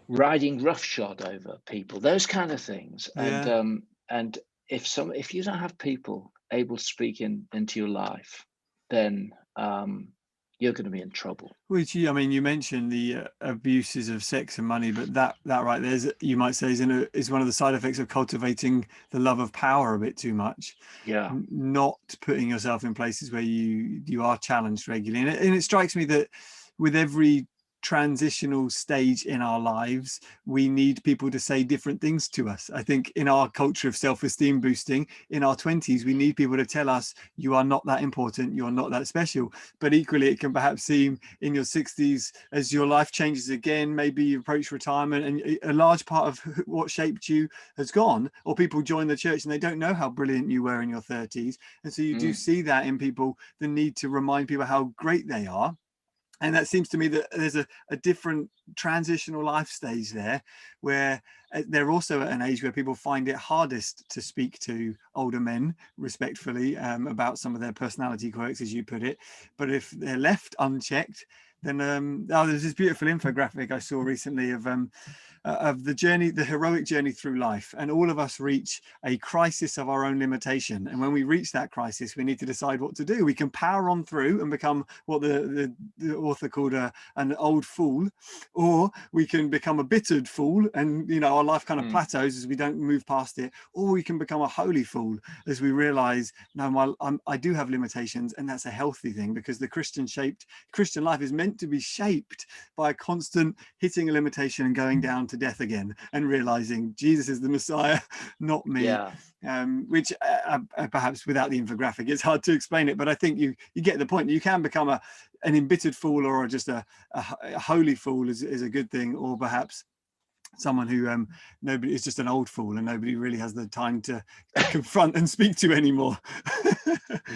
B: riding roughshod over people, those kind of things.
A: Yeah.
B: And if you don't have people able to speak into your life, then you're going to be in trouble.
A: Which you mentioned the abuses of sex and money, but that right there, you might say, is one of the side effects of cultivating the love of power a bit too much.
B: Yeah.
A: Not putting yourself in places where you are challenged regularly, and it strikes me that with every transitional stage in our lives, we need people to say different things to us. I think in our culture of self-esteem boosting, in our 20s, we need people to tell us, "You are not that important, you're not that special." But equally, it can perhaps seem in your 60s, as your life changes again, maybe you approach retirement and a large part of what shaped you has gone, or people join the church and they don't know how brilliant you were in your 30s. And so you do see that in people, the need to remind people how great they are. And that seems to me that there's a different transitional life stage there, where they're also at an age where people find it hardest to speak to older men respectfully about some of their personality quirks, as you put it. But if they're left unchecked, then there's this beautiful infographic I saw recently of the journey, the heroic journey through life, and all of us reach a crisis of our own limitation, and when we reach that crisis we need to decide what to do. We can power on through and become what the author called an old fool, or we can become a bittered fool, and our life kind of plateaus as we don't move past it, or we can become a holy fool as we realize, no, I do have limitations, and that's a healthy thing, because the Christian life is meant to be shaped by a constant hitting a limitation and going down to death again, and realizing Jesus is the Messiah, not me.
B: Yeah.
A: Which perhaps without the infographic it's hard to explain it, but I think you get the point. You can become an embittered fool, or just a holy fool is a good thing, or perhaps someone who nobody is just an old fool and nobody really has the time to confront and speak to anymore.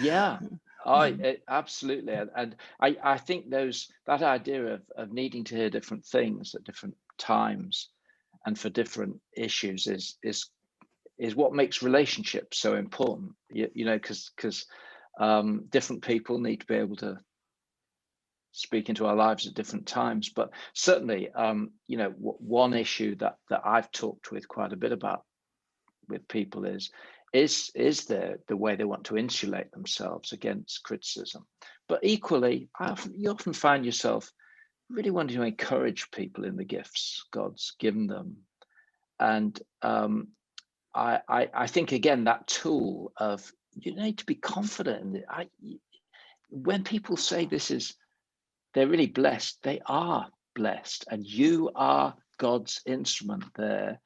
B: Yeah. Absolutely, and I think that idea of needing to hear different things at different times and for different issues is what makes relationships so important. Because different people need to be able to speak into our lives at different times. But certainly, one issue that I've talked with quite a bit about with people is the way they want to insulate themselves against criticism. But equally, you often find yourself really wanting to encourage people in the gifts God's given them. And I think, again, that tool of, you need to be confident in it. When people say they're really blessed, they are blessed, and you are God's instrument there.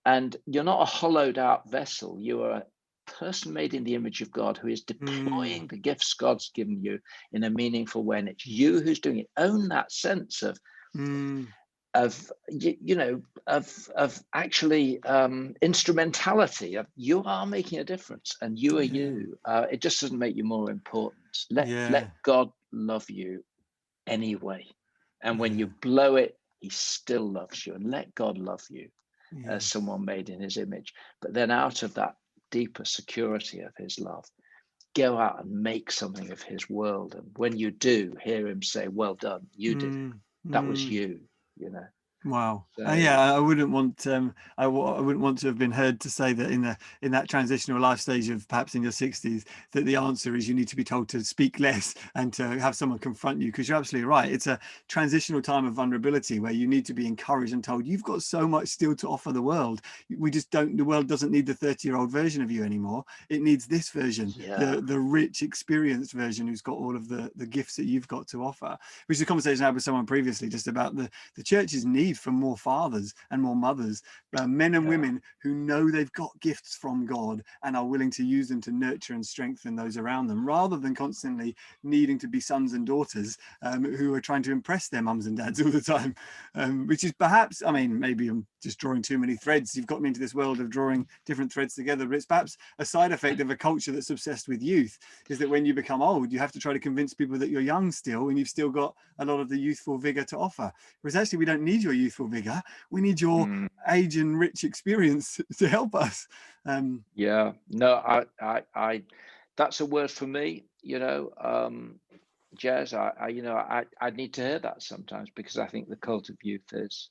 B: And you're not a hollowed out vessel. You are a person made in the image of God who is deploying the gifts God's given you in a meaningful way. And it's you who's doing it. Own that sense of actually instrumentality. You are making a difference, and you are you. It just doesn't make you more important. Let God love you anyway. And when you blow it, he still loves you. And let God love you as someone made in his image. But then out of that deeper security of his love, go out and make something of his world. And when you do, hear him say, well done, you did it. That was you.
A: Wow.
B: So,
A: I wouldn't want I wouldn't want to have been heard to say that in that transitional life stage of perhaps in your 60s, that the answer is you need to be told to speak less and to have someone confront you, because you're absolutely right. It's a transitional time of vulnerability where you need to be encouraged and told you've got so much still to offer the world. The world doesn't need the 30-year-old version of you anymore. It needs this version, the rich, experienced version who's got all of the gifts that you've got to offer. Which is a conversation I had with someone previously just about the church's need for more fathers and more mothers, men and women who know they've got gifts from God and are willing to use them to nurture and strengthen those around them, rather than constantly needing to be sons and daughters who are trying to impress their mums and dads all the time, which is perhaps, maybe I'm just drawing too many threads. You've got me into this world of drawing different threads together, but it's perhaps a side effect of a culture that's obsessed with youth, is that when you become old, you have to try to convince people that you're young still, and you've still got a lot of the youthful vigor to offer. Whereas actually we don't need your youthful vigor, we need your age and rich experience to help us.
B: That's a word for me, Jez. I need to hear that sometimes, because I think the cult of youth is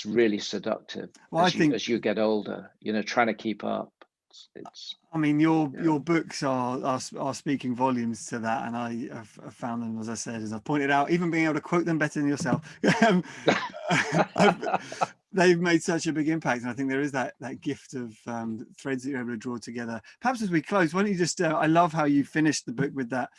B: really seductive. Well, as you get older, trying to keep up.
A: Your books are speaking volumes to that, and I have found them, as I said, as I've pointed out, even being able to quote them better than yourself. They've made such a big impact, and I think there is that gift of threads that you're able to draw together. Perhaps as we close, why don't you just I love how you finished the book with that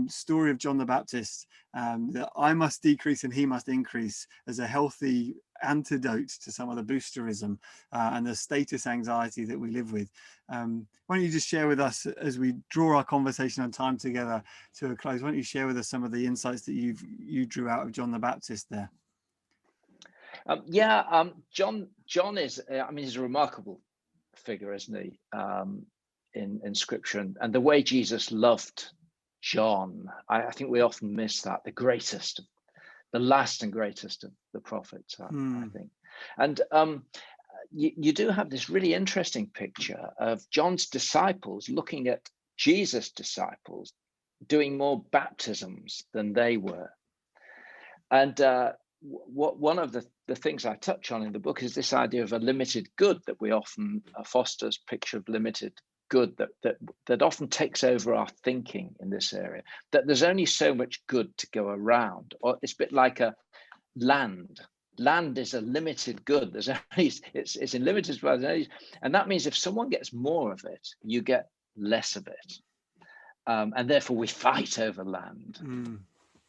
A: story of John the Baptist, that I must decrease and he must increase, as a healthy antidote to some of the boosterism and the status anxiety that we live with. Why don't you just share with us, as we draw our conversation on time together to a close, why don't you share with us some of the insights that you drew out of John the Baptist there?
B: John is, he's a remarkable figure, isn't he, in scripture, and the way Jesus loved John, I think we often miss that, the last and greatest of the prophets, I think. And you do have this really interesting picture of John's disciples looking at Jesus' disciples doing more baptisms than they were. And one of the things I touch on in the book is this idea of a limited good that we often Foster's picture of limited good that often takes over our thinking in this area, that there's only so much good to go around. Or it's a bit like a land is a limited good. There's only it's in limited supply, and that means if someone gets more of it, you get less of it, and therefore we fight over land.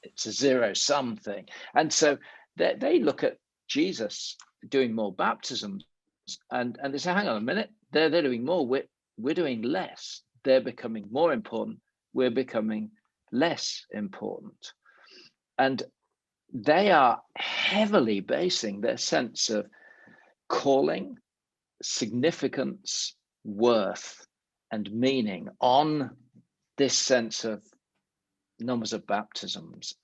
B: It's a zero-sum thing. And so they look at Jesus doing more baptisms, and they say, hang on a minute, they're doing more, we're doing less. They're becoming more important, we're becoming less important. And they are heavily basing their sense of calling, significance, worth, and meaning on this sense of numbers of baptisms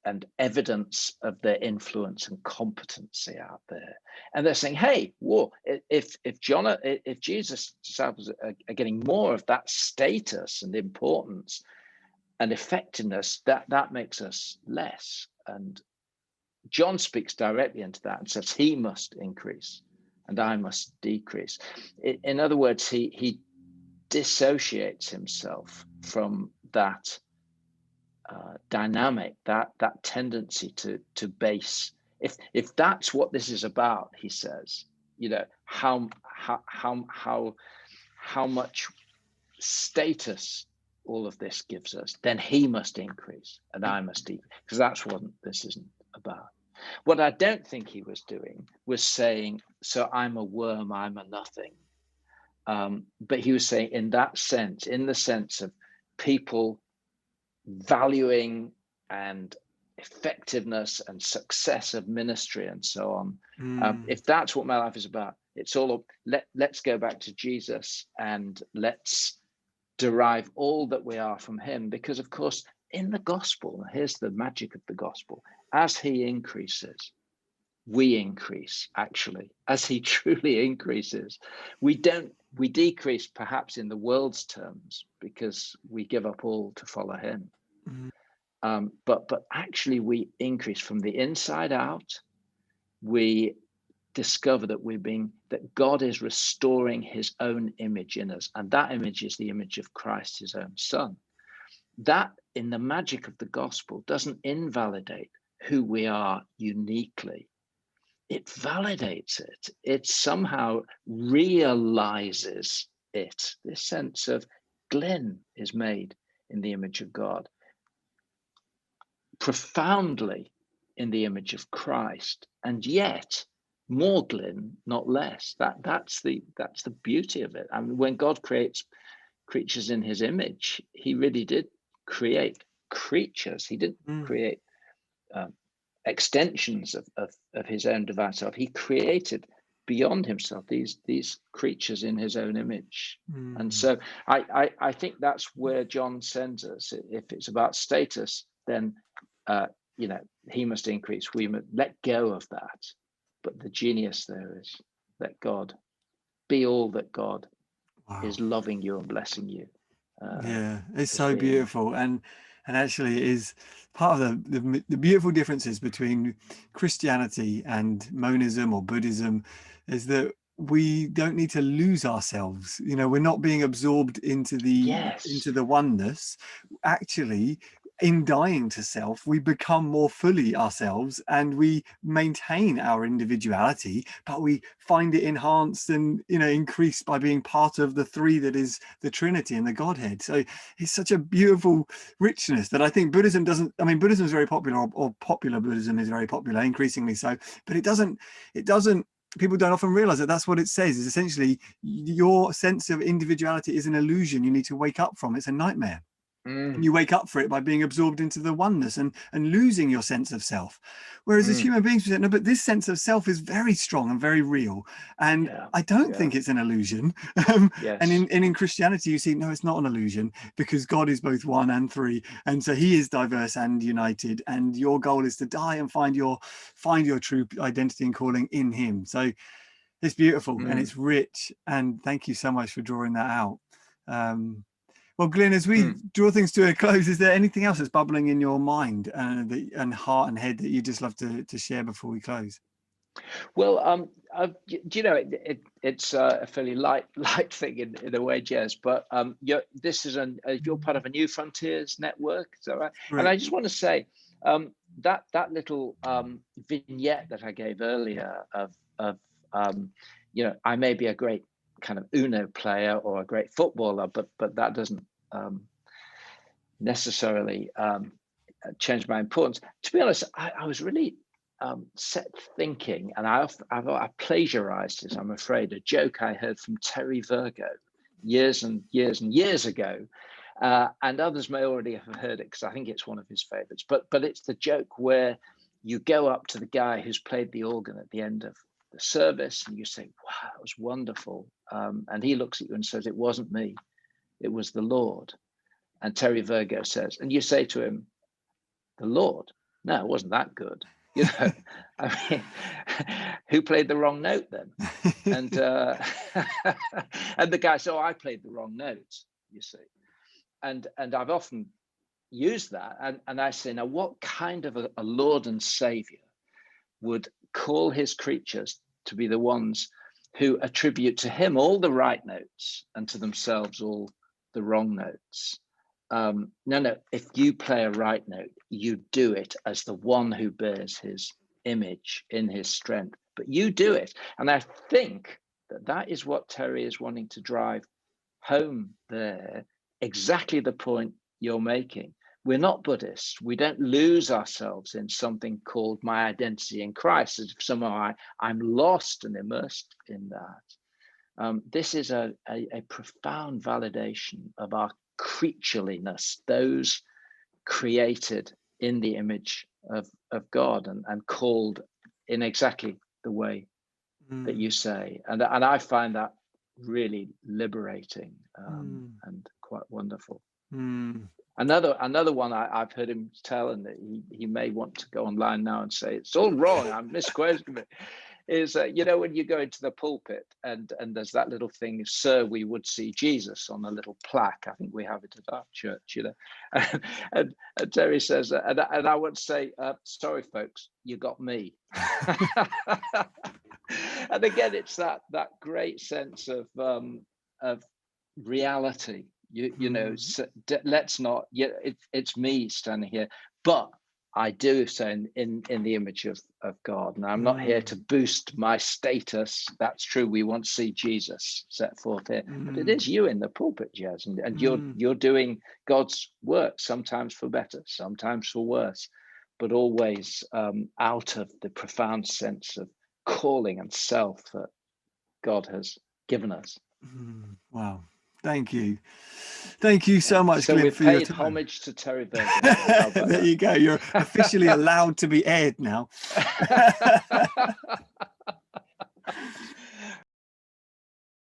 B: and evidence of their influence and competency out there. And they're saying, hey, whoa, if Jesus' disciples are getting more of that status and importance and effectiveness, that makes us less. And John speaks directly into that and says he must increase and I must decrease. In other words, he dissociates himself from that dynamic, that tendency to base. If that's what this is about, he says, how much status all of this gives us, then he must increase and I must decrease, because that's what this isn't about. What I don't think he was doing was saying, so I'm a worm, I'm a nothing. But he was saying in that sense, in the sense of people valuing and effectiveness and success of ministry and so on. If that's what my life is about, it's all let's go back to Jesus and let's derive all that we are from him, because of course in the gospel, here's the magic of the gospel, as he increases, we increase. Actually, as he truly increases, we decrease perhaps in the world's terms because we give up all to follow him. But actually we increase from the inside out. We discover that God is restoring his own image in us, and that image is the image of Christ, his own son. That, in the magic of the gospel, doesn't invalidate who we are uniquely. It validates it. It somehow realizes it. This sense of Glynn is made in the image of God, profoundly in the image of Christ, and yet more Glynn, not less. That's the beauty of it. I mean, when God creates creatures in his image, he really did create creatures. He didn't create extensions of his own divine self. He created beyond himself these creatures in his own image. And so I think that's where John sends us. If it's about status, then he must increase, we must let go of that. But the genius there is let God be all that God is loving you and blessing you.
A: It's so beautiful, and actually it is part of the beautiful differences between Christianity and monism or Buddhism, is that we don't need to lose ourselves. We're not being absorbed into the oneness. Actually, in dying to self, we become more fully ourselves and we maintain our individuality, but we find it enhanced and increased by being part of the three that is the Trinity and the Godhead. So it's such a beautiful richness that I think Buddhism doesn't. I mean, Buddhism is very popular, or popular Buddhism is very popular, increasingly so, but it doesn't people don't often realize that that's what it says, is essentially your sense of individuality is an illusion you need to wake up from. It's a nightmare. And you wake up for it by being absorbed into the oneness and losing your sense of self. Whereas as human beings, we say, no, but this sense of self is very strong and very real. And I don't think it's an illusion. And in Christianity, you see, no, it's not an illusion, because God is both one and three. And so he is diverse and united. And your goal is to die and find your true identity and calling in him. So it's beautiful and it's rich. And thank you so much for drawing that out. Well, Glynn, as we
B: Hmm.
A: draw things to a close, is there anything else that's bubbling in your mind and heart and head that you just love to share before we close?
B: Well, you know, it's a fairly light thing in a way, Jez. But you're part of a New Frontiers network, is that right? And
A: Correct.
B: I just want to say that little vignette that I gave earlier of I may be a great kind of Uno player or a great footballer, but that doesn't necessarily change my importance. To be honest, I was really set thinking, and I plagiarized it, I'm afraid, a joke I heard from Terry Virgo years and years and years ago, and others may already have heard it because I think it's one of his favorites. But it's the joke where you go up to the guy who's played the organ at the end of the service, and you say, "Wow, that was wonderful," and he looks at you and says, "It wasn't me, it was the Lord." And Terry Virgo says, and you say to him, "The Lord? No, it wasn't that good." You know, I mean, who played the wrong note then? And and the guy said, "Oh, I played the wrong notes," you see. And I've often used that, and I say, now, what kind of a Lord and Savior would call his creatures to be the ones who attribute to him all the right notes and to themselves all the wrong notes? No, if you play a right note, you do it as the one who bears his image in his strength, but you do it. And I think that is what Terry is wanting to drive home there, exactly the point you're making. We're not Buddhists. We don't lose ourselves in something called my identity in Christ, as if somehow I'm lost and immersed in that. This is a profound validation of our creatureliness, those created in the image of God and called in exactly the way that you say. And I find that really liberating and quite wonderful. Another one I've heard him tell, and that he may want to go online now and say it's all wrong, I'm misquoting it, is when you go into the pulpit and there's that little thing, "Sir, we would see Jesus," on a little plaque. I think we have it at our church, and Terry says, and I would say, "Sorry folks, you got me." And again, it's that great sense of reality. Let's not. It's me standing here, but I do so in the image of God, and I'm not here to boost my status. That's true. We want to see Jesus set forth here, but it is you in the pulpit, Jez, and you're doing God's work, sometimes for better, sometimes for worse, but always out of the profound sense of calling and self that God has given us.
A: Wow. Thank you. Thank you so much,
B: so
A: Glynn,
B: we've
A: for your
B: paid
A: time.
B: homage to Terry Virgo.
A: There you go. You're officially allowed to be aired now.